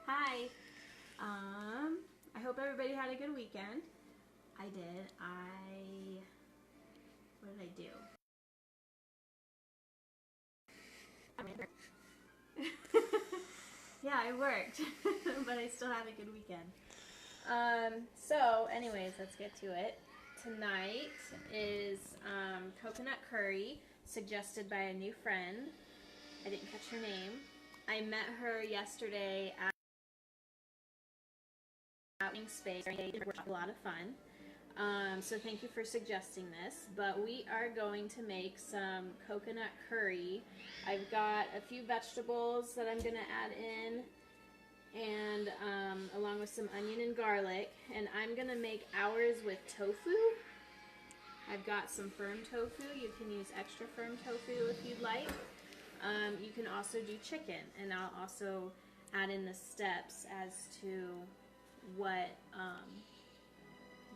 Hi. I hope everybody had a good weekend. I did. What did I do? Yeah, I worked, but I still had a good weekend. So anyways, let's get to it. Tonight is coconut curry, suggested by a new friend. I didn't catch her name. I met her yesterday at Space. It was a lot of fun. So thank you for suggesting this. But we are going to make some coconut curry. I've got a few vegetables that I'm going to add in, and along with some onion and garlic. And I'm going to make ours with tofu. I've got some firm tofu. You can use extra firm tofu if you'd like. You can also do chicken, and I'll also add in the steps as to what,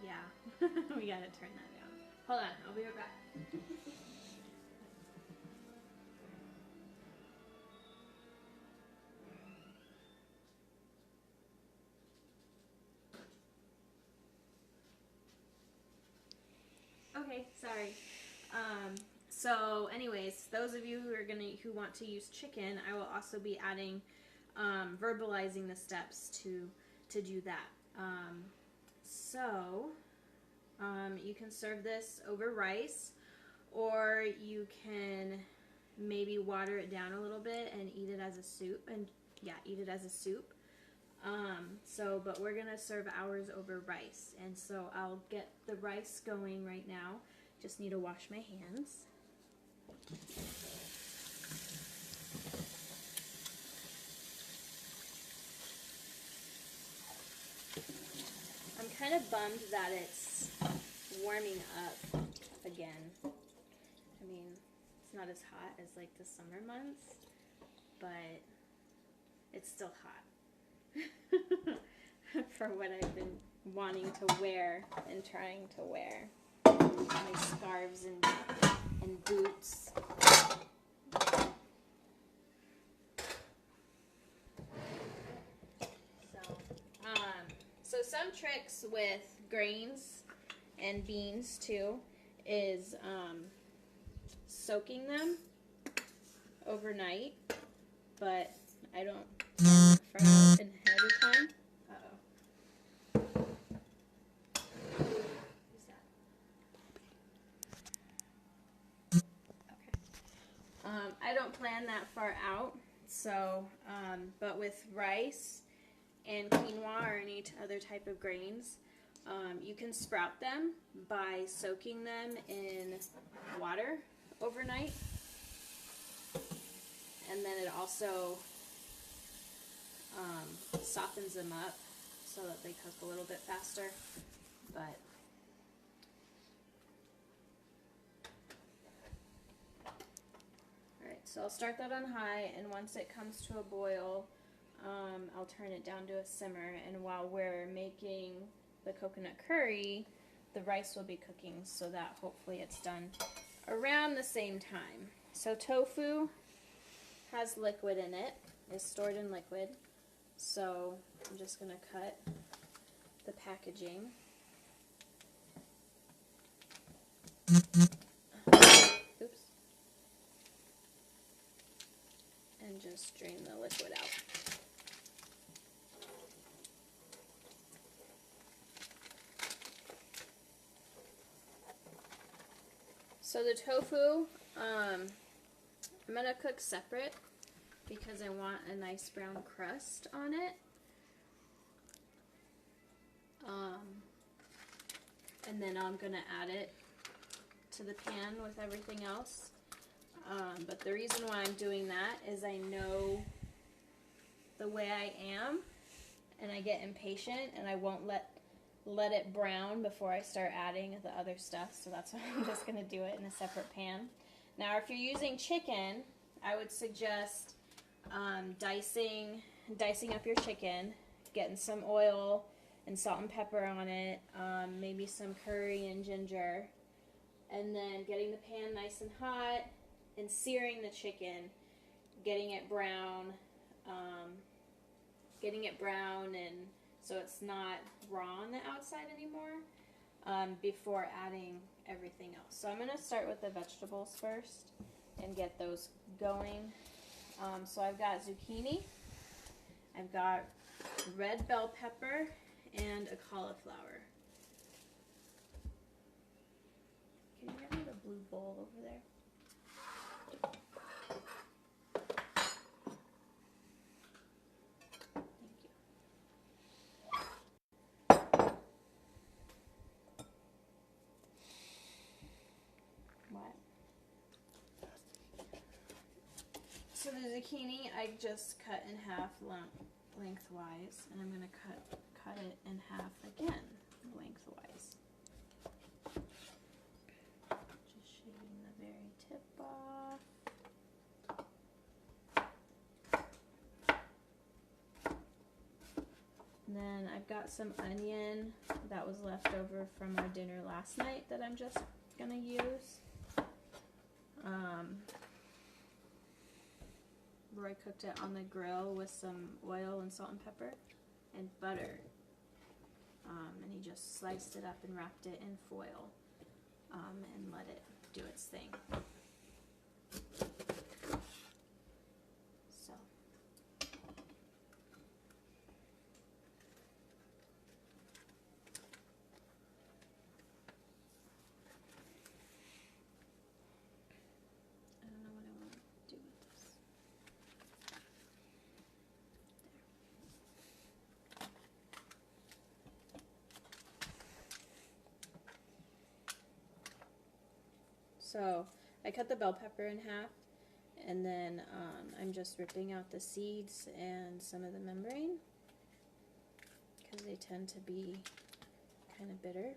yeah, we gotta turn that down. Hold on, I'll be right back. Okay, sorry. So anyways, those of you who want to use chicken, I will also be adding, verbalizing the steps to do that. You can serve this over rice, or you can maybe water it down a little bit and eat it as a soup. And yeah, eat it as a soup. But we're gonna serve ours over rice, and so I'll get the rice going right now. Just need to wash my hands. I'm kind of bummed that it's warming up again. I mean, it's not as hot as like the summer months, but it's still hot for what I've been wanting to wear and trying to wear. My scarves and boots. So some tricks with grains and beans too is soaking them overnight, but I don't plan for out ahead of time. Who's that? Okay. I don't plan that far out, so but with rice and quinoa or any other type of grains, you can sprout them by soaking them in water overnight, and then it also softens them up so that they cook a little bit faster. But alright, so I'll start that on high, and once it comes to a boil, I'll turn it down to a simmer, and while we're making the coconut curry, the rice will be cooking, so that hopefully it's done around the same time. So tofu has liquid in it, is stored in liquid, so I'm just going to cut the packaging. Oops. And just drain the liquid out. So the tofu, I'm going to cook separate because I want a nice brown crust on it. And then I'm going to add it to the pan with everything else. But the reason why I'm doing that is I know the way I am, and I get impatient, and I won't let it brown before I start adding the other stuff, so that's why I'm just going to do it in a separate pan. Now, if you're using chicken, I would suggest dicing up your chicken, getting some oil and salt and pepper on it, maybe some curry and ginger, and then getting the pan nice and hot and searing the chicken, getting it brown, getting it brown and so it's not raw on the outside anymore, before adding everything else. So I'm going to start with the vegetables first and get those going. So I've got zucchini, I've got red bell pepper, and a cauliflower. Can you grab me the blue bowl over there? So the zucchini I just cut in half lengthwise, and I'm going to cut it in half again lengthwise. Just shaving the very tip off. And then I've got some onion that was left over from our dinner last night that I'm just going to use. Roy cooked it on the grill with some oil and salt and pepper and butter. And he just sliced it up and wrapped it in foil, and let it do its thing. So. I don't know what I want to do with this. So I cut the bell pepper in half, and then I'm just ripping out the seeds and some of the membrane because they tend to be kind of bitter.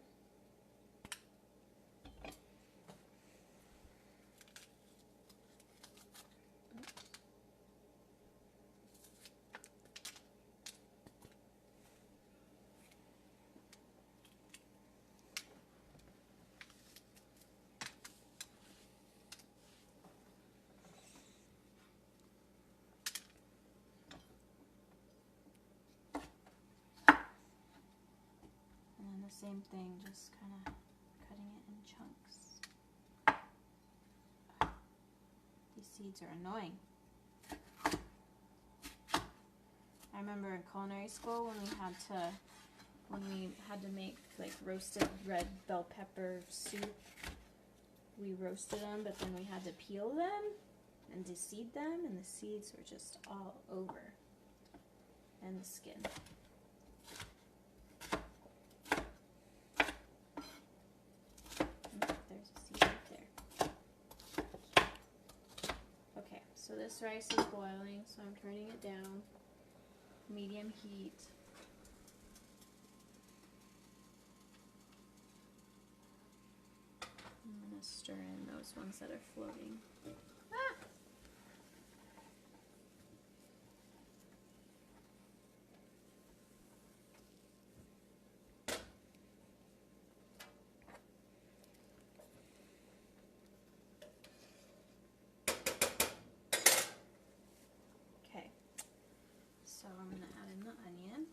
Same thing, just kind of cutting it in chunks. These seeds are annoying. I remember in culinary school when we had to make like roasted red bell pepper soup. We roasted them, but then we had to peel them and deseed them, and the seeds were just all over, and the skin. So this rice is boiling, so I'm turning it down, medium heat. I'm going to stir in those ones that are floating. Ah! So I'm going to add in the onion.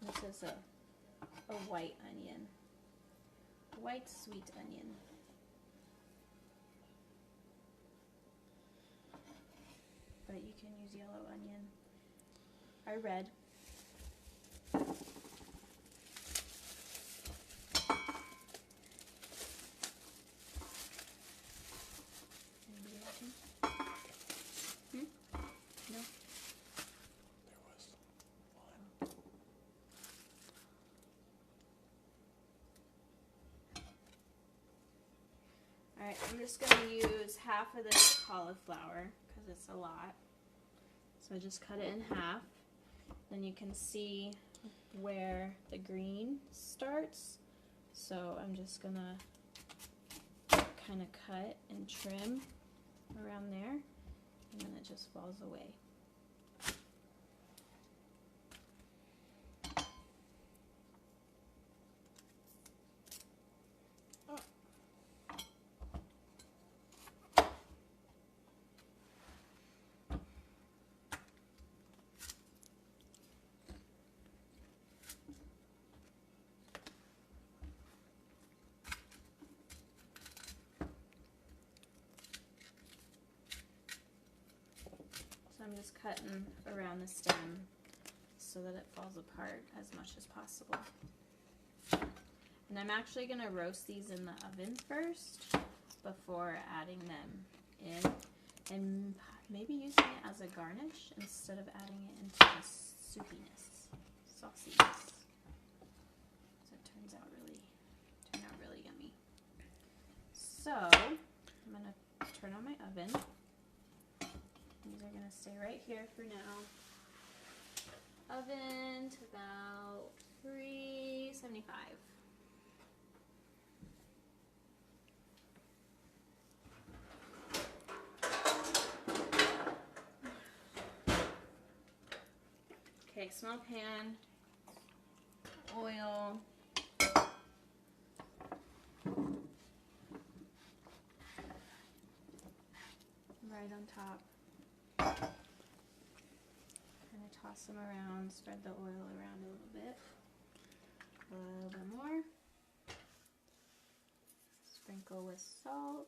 This is a white onion. White sweet onion. But you can use yellow onion. Or red. No? There was one. Alright, I'm just going to use half of this cauliflower because it's a lot. So I just cut it in half. Then you can see where the green starts. So I'm just going to kind of cut and trim around there, and then it just falls away. I'm just cutting around the stem so that it falls apart as much as possible. And I'm actually going to roast these in the oven first before adding them in, and maybe using it as a garnish instead of adding it into the soupiness, sauciness. So it turns out really yummy. So I'm going to turn on my oven. These are going to stay right here for now. Oven to about 375. Okay, small pan, oil, right on top. Kind of toss them around, spread the oil around a little bit more. Sprinkle with salt.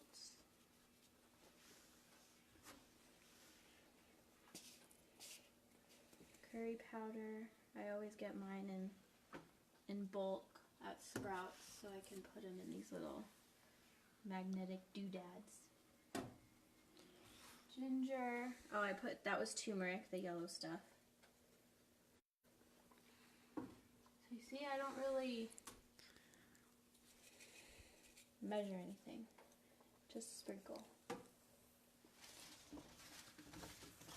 Curry powder. I always get mine in bulk at Sprouts so I can put them in these little magnetic doodads. Ginger. Oh, that was turmeric, the yellow stuff. So you see, I don't really measure anything. Just sprinkle.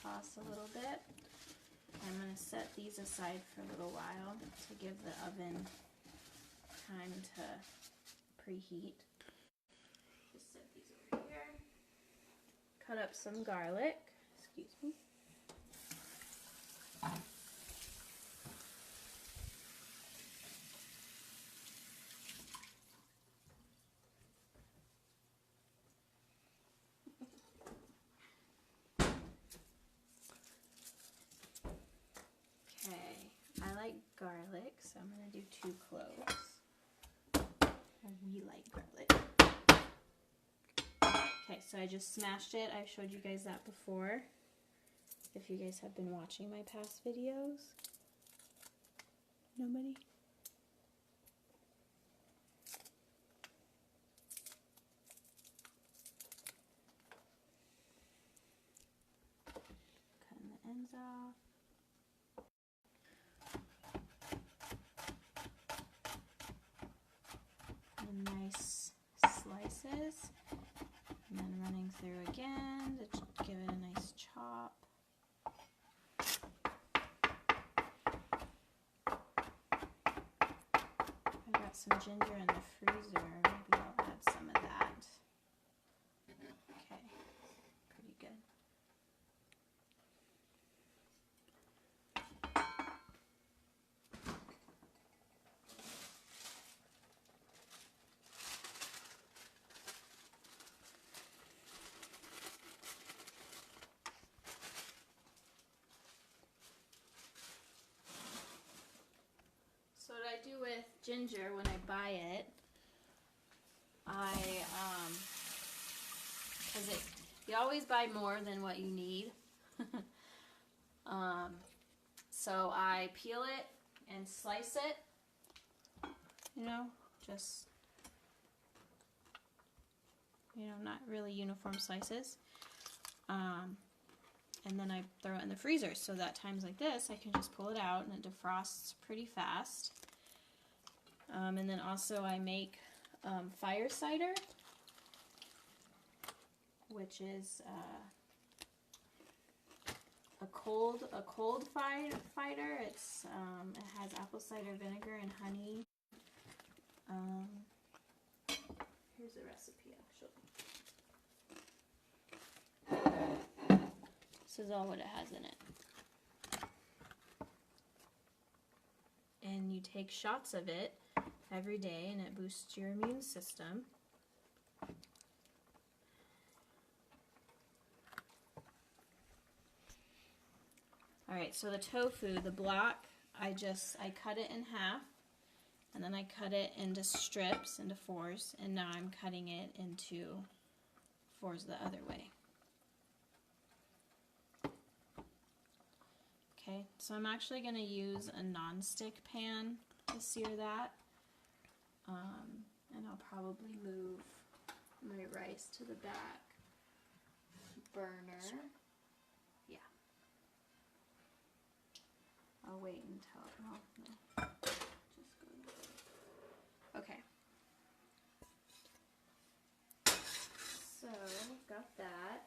Toss a little bit. I'm going to set these aside for a little while to give the oven time to preheat. Just set these over here. Cut up some garlic. Excuse me. I like garlic, so I'm going to do 2 cloves. We like garlic. Okay, so I just smashed it. I showed you guys that before, if you guys have been watching my past videos. Nobody? Cutting the ends off. Nice slices, and then running through again to give it a nice chop. I got some ginger in the freezer. Maybe I'll add some of that. Okay, pretty good. So what I do with ginger when I buy it, because you always buy more than what you need. So I peel it and slice it, just, not really uniform slices. And then I throw it in the freezer, so that times like this I can just pull it out and it defrosts pretty fast. And then also I make fire cider, which is a cold cider. It has apple cider vinegar and honey. Here's the recipe. I'll actually. This is all what it has in it. And you take shots of it every day, and it boosts your immune system. Alright, so the tofu, the block, I cut it in half, and then I cut it into strips, into fours, and now I'm cutting it into fours the other way. Okay, so I'm actually going to use a non-stick pan to sear that, and I'll probably move my rice to the back burner. Yeah. I'll wait until, well, no, just go. Okay. So, got that.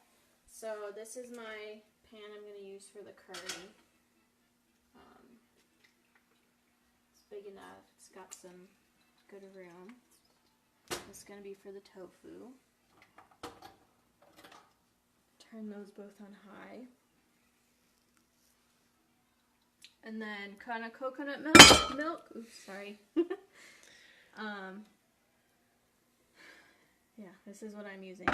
So this is my pan I'm going to use for the curry. It's big enough. It's got some good room. This is going to be for the tofu. Turn those both on high. And then kind of coconut milk. Oops, sorry. Yeah, this is what I'm using.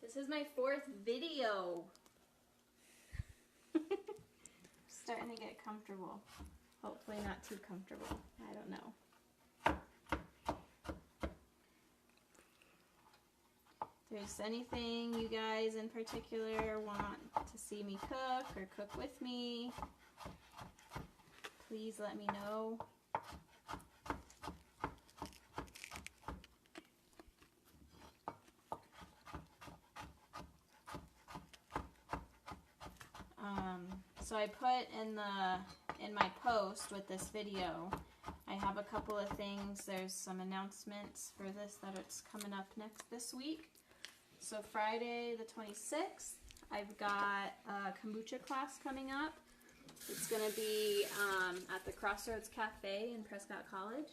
This is my 4th video. Starting to get comfortable. Hopefully not too comfortable. I don't know. If there's anything you guys in particular want to see me cook or cook with me, please let me know. So I put in my post with this video, I have a couple of things. There's some announcements for this that it's coming up this week. So Friday the 26th, I've got a kombucha class coming up. It's going to be at the Crossroads Cafe in Prescott College.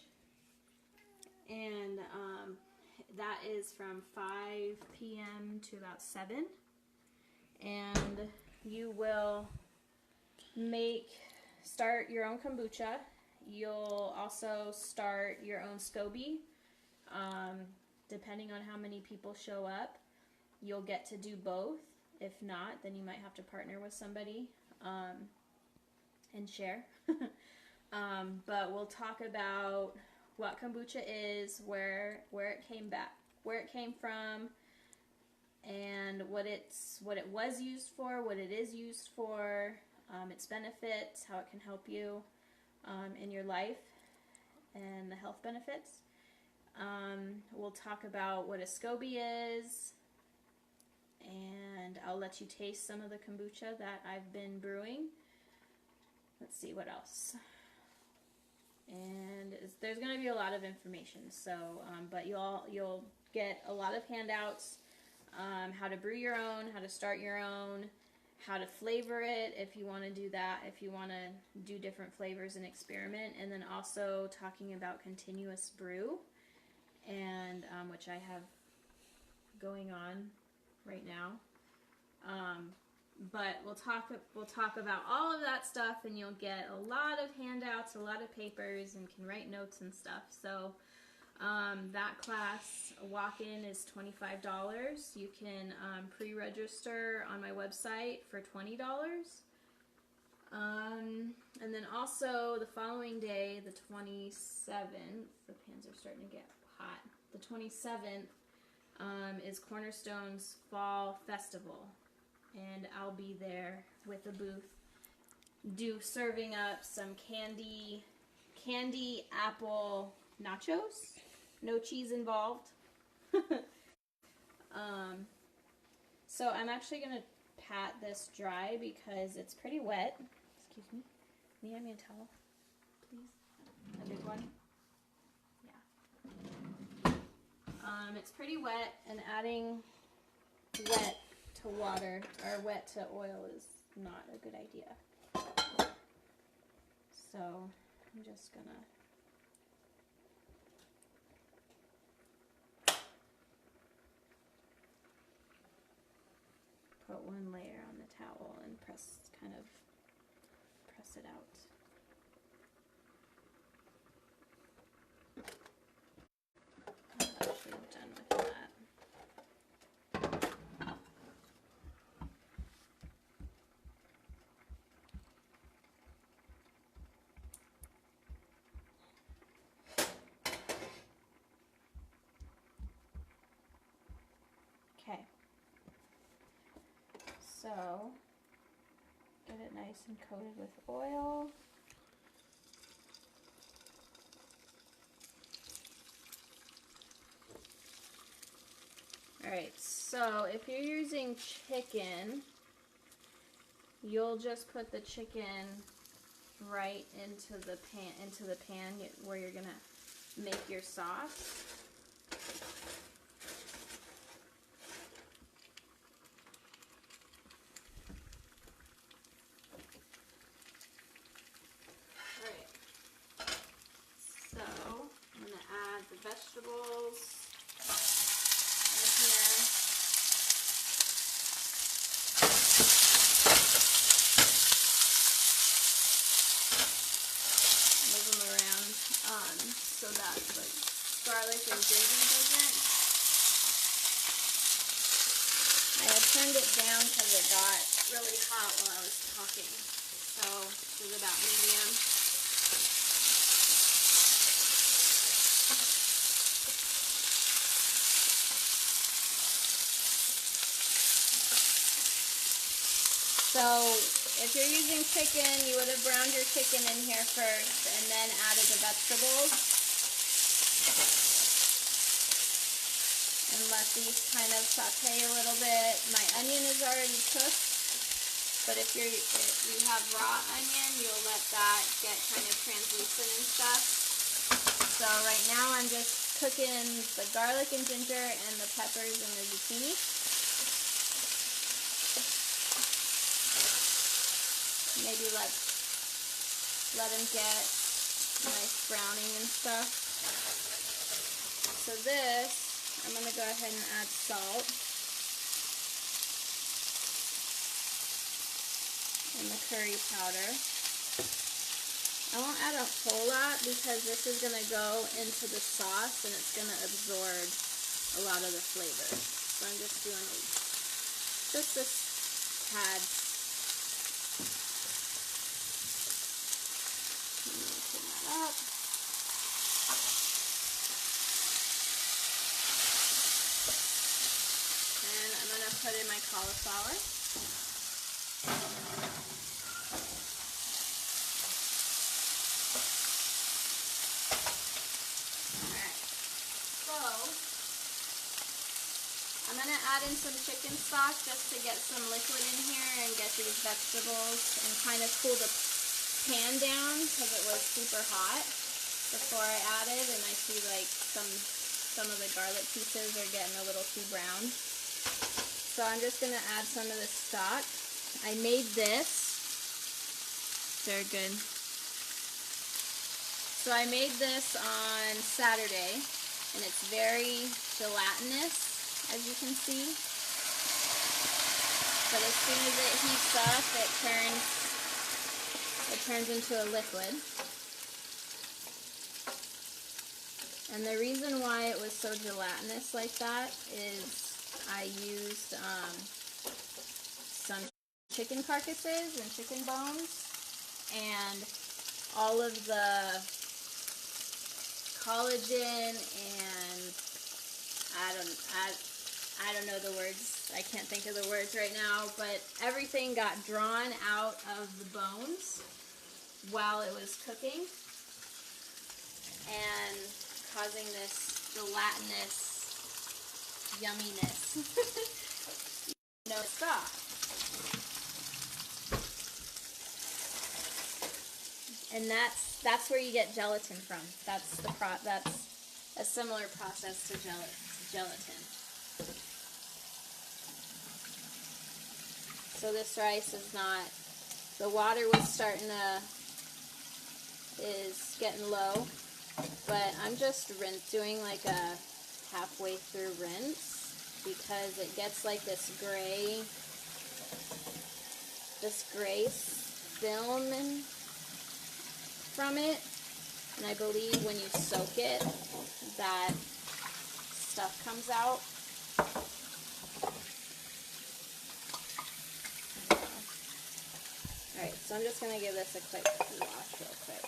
And that is from 5 p.m. to about 7. And you will start your own kombucha. You'll also start your own SCOBY. Depending on how many people show up, you'll get to do both. If not, then you might have to partner with somebody and share. But we'll talk about what kombucha is, where it came from, and what it was used for, what it is used for, its benefits, how it can help you in your life, and the health benefits. We'll talk about what a SCOBY is, and I'll let you taste some of the kombucha that I've been brewing. Let's see what else. And there's going to be a lot of information, so but you'll get a lot of handouts, how to brew your own, how to start your own, how to flavor it if you want to do that, if you want to do different flavors and experiment, and then also talking about continuous brew, and which I have going on right now. But we'll talk about all of that stuff, and you'll get a lot of handouts, a lot of papers, and can write notes and stuff. So that class walk-in is $25. You can pre-register on my website for $20. And then also the following day, the 27th, the pans are starting to get hot. The 27th is Cornerstone's Fall Festival. And I'll be there with a booth, serving up some candy apple nachos, no cheese involved. So I'm actually gonna pat this dry because it's pretty wet. Excuse me. Can you hand me a towel, please? A big one. Yeah. It's pretty wet, and adding wet to water or wet to oil is not a good idea. So I'm just gonna put one layer on the towel and kind of press it out. I'm actually done with that. Okay. So, get it nice and coated with oil. Alright, so if you're using chicken, you'll just put the chicken right into the pan where you're gonna make your sauce. Alright, so I'm gonna add the vegetables right here. Move them around so that the garlic and ginger doesn't. I had turned it down because it got really hot while I was talking. So this is about medium. So if you're using chicken, you would have browned your chicken in here first and then added the vegetables. And let these kind of saute a little bit. My onion is already cooked, but if you have raw onion, you'll let that get kind of translucent and stuff. So right now I'm just cooking the garlic and ginger and the peppers and the zucchini. Maybe let them get nice browning and stuff. So this, I'm going to go ahead and add salt and the curry powder. I won't add a whole lot because this is going to go into the sauce and it's going to absorb a lot of the flavor. So I'm just doing just this tad. Open that up. And I'm going to put in my cauliflower. Alright, so I'm going to add in some chicken stock just to get some liquid in here and get these vegetables and kind of cool the pan down because it was super hot before I added, and I see like some of the garlic pieces are getting a little too brown. So I'm just going to add some of the stock. I made this. Very good. So I made this on Saturday, and it's very gelatinous, as you can see. But as soon as it heats up, it turns into a liquid. And the reason why it was so gelatinous like that is I used some chicken carcasses and chicken bones, and all of the collagen and I don't know the words. I can't think of the words right now, but everything got drawn out of the bones while it was cooking and causing this gelatinous yumminess. No stop. And that's where you get gelatin from. That's a similar process to gelatin. So this rice is not, the water was is getting low, but I'm just doing like a halfway through rinse because it gets like this gray film from it, and I believe when you soak it, that stuff comes out. Alright, so I'm just going to give this a quick wash real quick.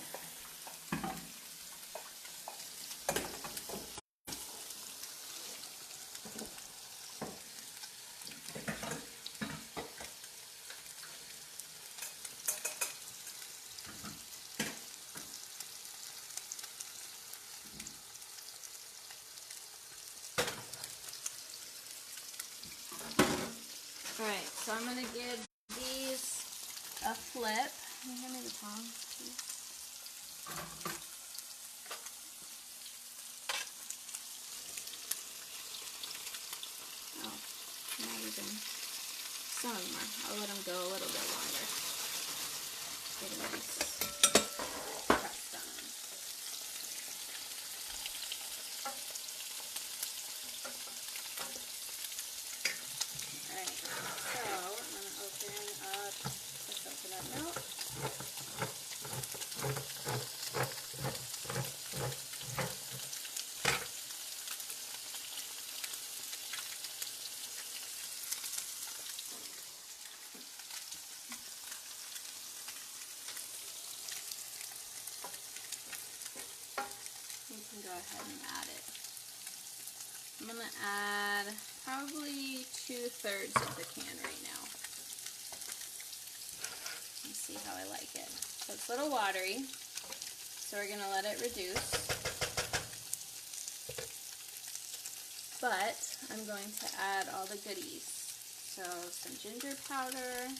Alright, so I'm going to give these a flip. Can you hand me the tongs, please? Oh, not even. Some of them are. I'll let them go a little bit longer. Get a nice crust on them. Alright, so I'm going to open up the coconut milk. You can go ahead and add it. I'm going to add probably 2/3 of the can right now. Let's see how I like it. So it's a little watery, so we're going to let it reduce. But I'm going to add all the goodies. So some ginger powder,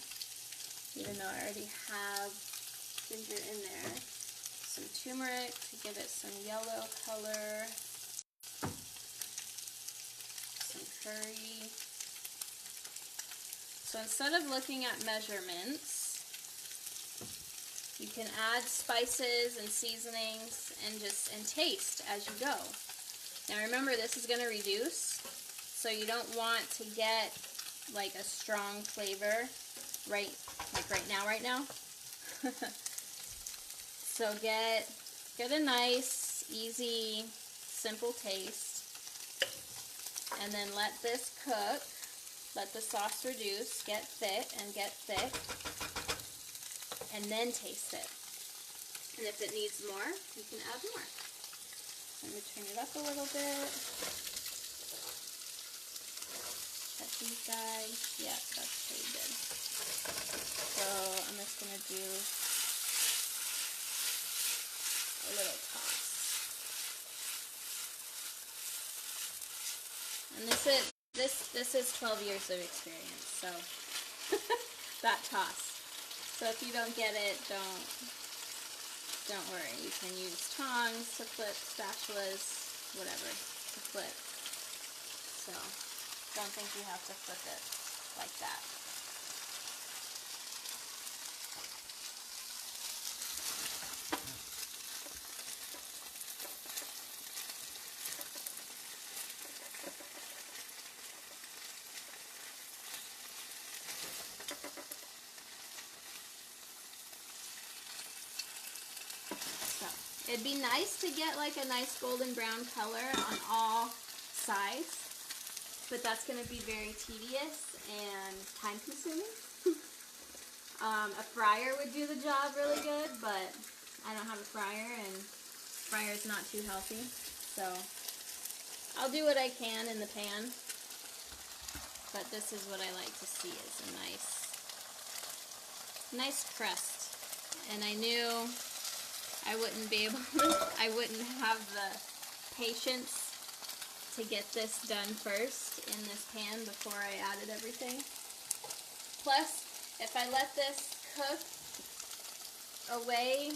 even though I already have ginger in there. Some turmeric to give it some yellow color. Some curry. So instead of looking at measurements, you can add spices and seasonings and taste as you go. Now remember, this is going to reduce, so you don't want to get like a strong flavor right now. So get a nice, easy, simple taste, and then let this cook. Let the sauce reduce, get thick, and then taste it. And if it needs more, you can add more. I'm going to turn it up a little bit. Check these guys. Yeah, that's pretty good. So I'm just going to do a little toss. And this is 12 years of experience, so that toss. So if you don't get it, don't worry. You can use tongs to flip, spatulas, whatever, to flip. So don't think you have to flip it like that. It'd be nice to get like a nice golden brown color on all sides, but that's going to be very tedious and time consuming. A fryer would do the job really good, but I don't have a fryer, and fryer is not too healthy, so I'll do what I can in the pan, but this is what I like to see, is a nice crust. And I knew I wouldn't be able to, I wouldn't have the patience to get this done first in this pan before I added everything. Plus, if I let this cook away,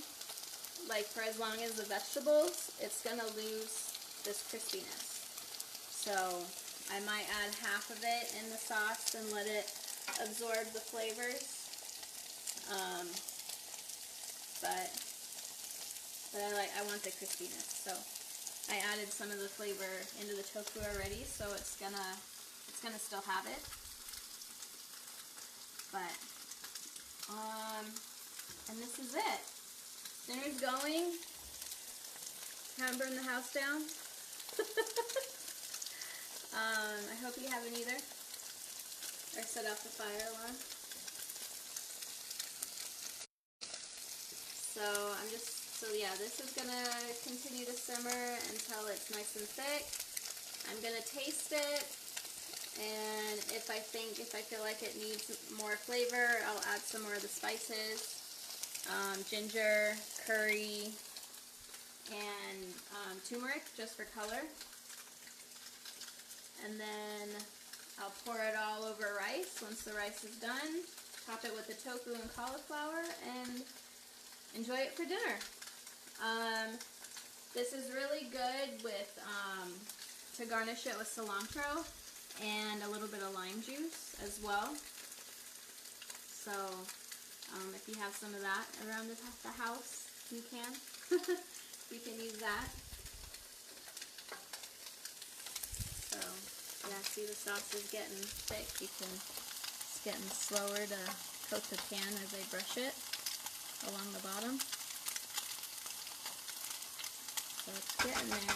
like for as long as the vegetables, it's going to lose this crispiness. So I might add half of it in the sauce and let it absorb the flavors. But I want the crispiness, so I added some of the flavor into the tofu already, so it's gonna still have it. But and this is it. Dinner's going. Haven't burned the house down. I hope you haven't either, or set off the fire alarm. So yeah, this is gonna continue to simmer until it's nice and thick. I'm gonna taste it, and if I feel like it needs more flavor, I'll add some more of the spices, ginger, curry, and turmeric just for color. And then I'll pour it all over rice. Once the rice is done, top it with the tofu and cauliflower, and enjoy it for dinner. This is really good with to garnish it with cilantro and a little bit of lime juice as well. So if you have some of that around the house, you can. You can use that. So yeah, see the sauce is getting thick. It's getting slower to coat the pan as I brush it along the bottom. So it's getting there.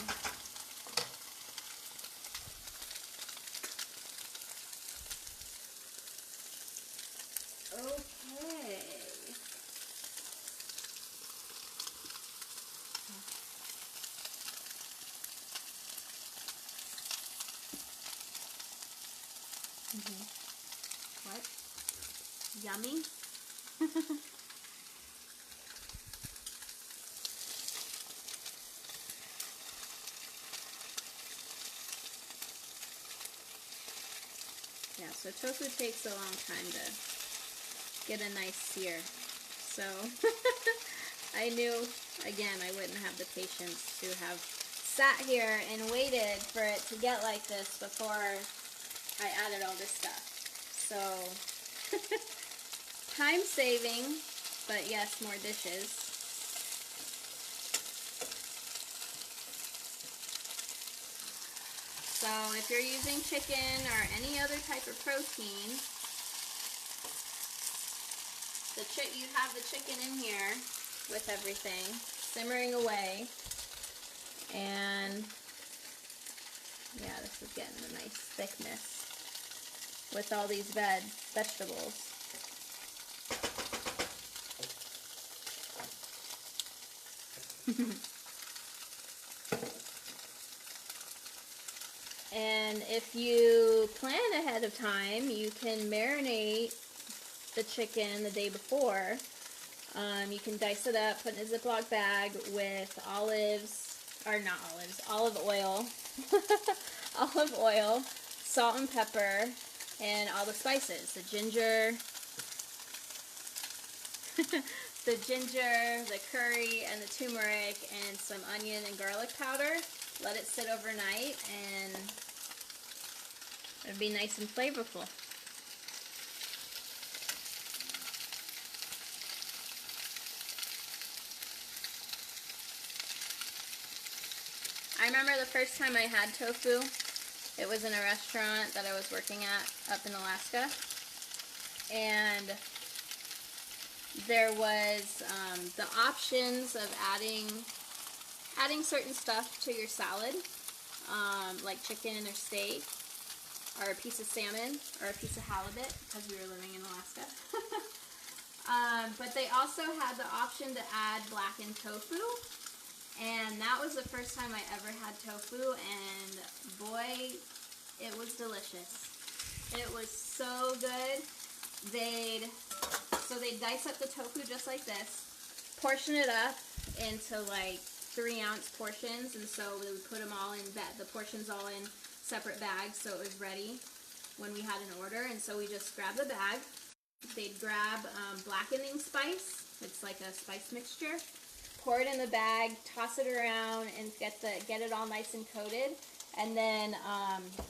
Okay. What? Yummy? Yeah, so tofu takes a long time to get a nice sear. So I knew, again, I wouldn't have the patience to have sat here and waited for it to get like this before I added all this stuff. So time saving, but yes, more dishes. So if you're using chicken or any other type of protein, you have the chicken in here with everything simmering away, and yeah, this is getting a nice thickness with all these vegetables. And if you plan ahead of time, you can marinate the chicken the day before. You can dice it up, put it in a Ziploc bag with olive oil, olive oil, salt and pepper, and all the spices, the ginger, the curry, and the turmeric, and some onion and garlic powder. Let it sit overnight, and it'll be nice and flavorful. I remember the first time I had tofu, it was in a restaurant that I was working at up in Alaska, and there was the options of adding certain stuff to your salad, like chicken or steak, or a piece of salmon, or a piece of halibut, because we were living in Alaska. But they also had the option to add blackened tofu, and that was the first time I ever had tofu, and boy, it was delicious. It was so good. They'd dice up the tofu just like this, portion it up into like 3-ounce portions, and so we would put them all in the portions all in separate bags, so it was ready when we had an order. And so we just grabbed the bag. They'd grab blackening spice. It's like a spice mixture. Pour it in the bag, toss it around, and get it all nice and coated. And then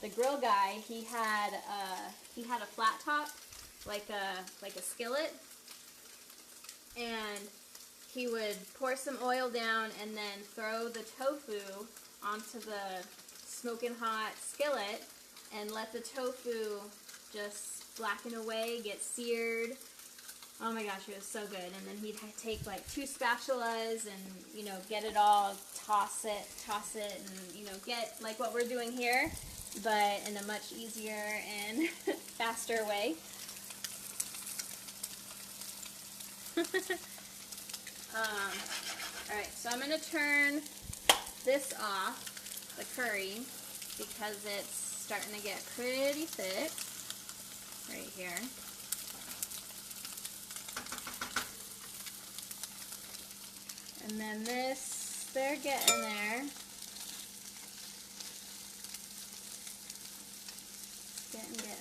the grill guy, he had a flat top, like a skillet, and he would pour some oil down and then throw the tofu onto the smoking hot skillet and let the tofu just blacken away, get seared. Oh my gosh, it was so good. And then he'd take like 2 spatulas and, you know, get it all, toss it, and, you know, get like what we're doing here, but in a much easier and faster way. Alright, so I'm going to turn this off, the curry, because it's starting to get pretty thick right here. And then this, they're getting there. Getting there.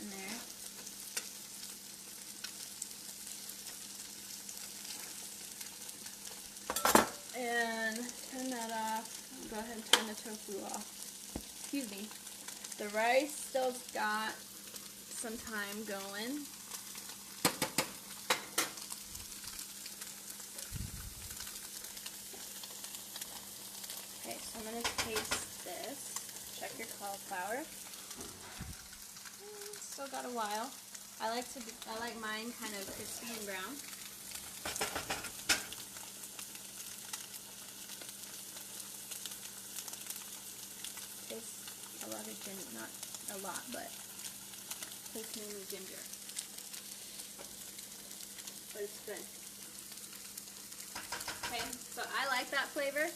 And turn that off. Go ahead and turn the tofu off. Excuse me. The rice still's got some time going. Okay, so I'm going to taste this. Check your cauliflower. Still got a while. I like mine kind of crispy and brown. Tastes a lot of ginger, not a lot, but tastes mainly ginger. But it's good. Okay, so I like that flavor.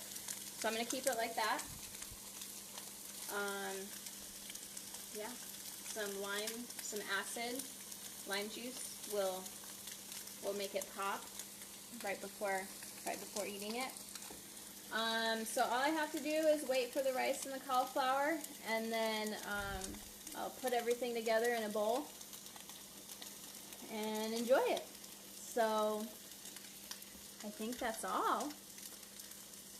So I'm going to keep it like that. Yeah, some lime, some acid, lime juice will make it pop right before eating it. So all I have to do is wait for the rice and the cauliflower, and then I'll put everything together in a bowl and enjoy it. So I think that's all.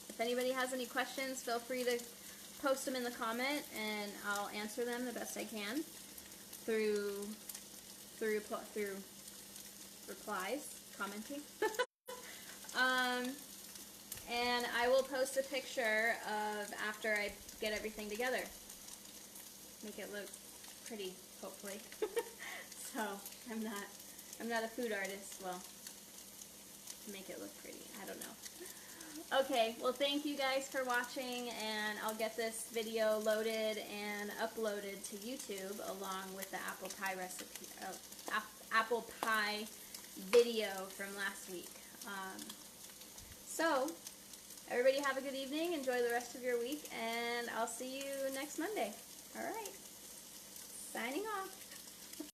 If anybody has any questions, feel free to post them in the comment, and I'll answer them the best I can through replies, commenting. And I will post a picture of after I get everything together. Make it look pretty, hopefully. So I'm not a food artist. Well, to make it look pretty, I don't know. Okay, well thank you guys for watching, and I'll get this video loaded and uploaded to YouTube along with the apple pie recipe, apple pie video from last week. So, everybody have a good evening, enjoy the rest of your week, and I'll see you next Monday. Alright, signing off.